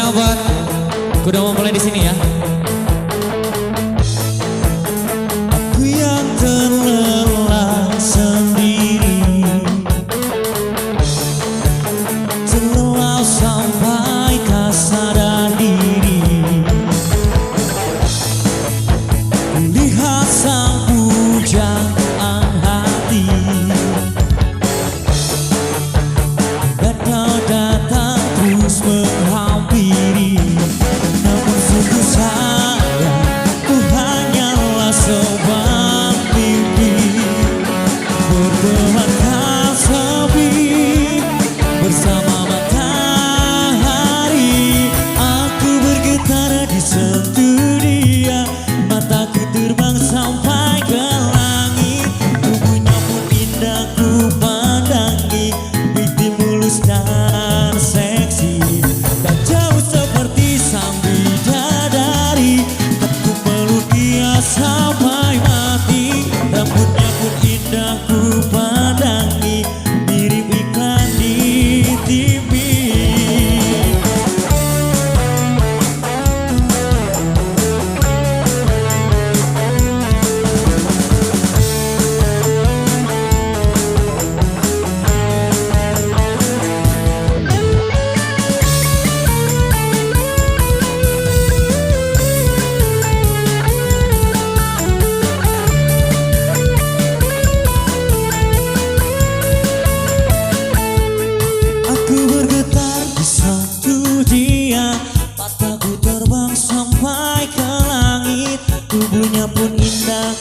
sahabat, aku udah mau mulai di sini ya. Aku yang terlelap sendiri, terlelap sampai tak sadar diri. Lihat sang pujaan hati, dan kau datang terus menghampiri. Namun sungguh sayang, ku hanyalah sebuah mimpi, bertemankan sepi bersama matahari. Aku bergetar disentuh dia, mataku terbang sampai ke langit. Tubuhnya pun indah ku pandangi, pipi mulus dan seksi, tak jauh seperti sang bidadari. Aku peluk dia sampai mati. Rambutnya pun indah ku pandangi, mirip iklan di TV. Aku bergetar disentuh dia, mataku terbang sampai ke langit. Tubuhnya pun indah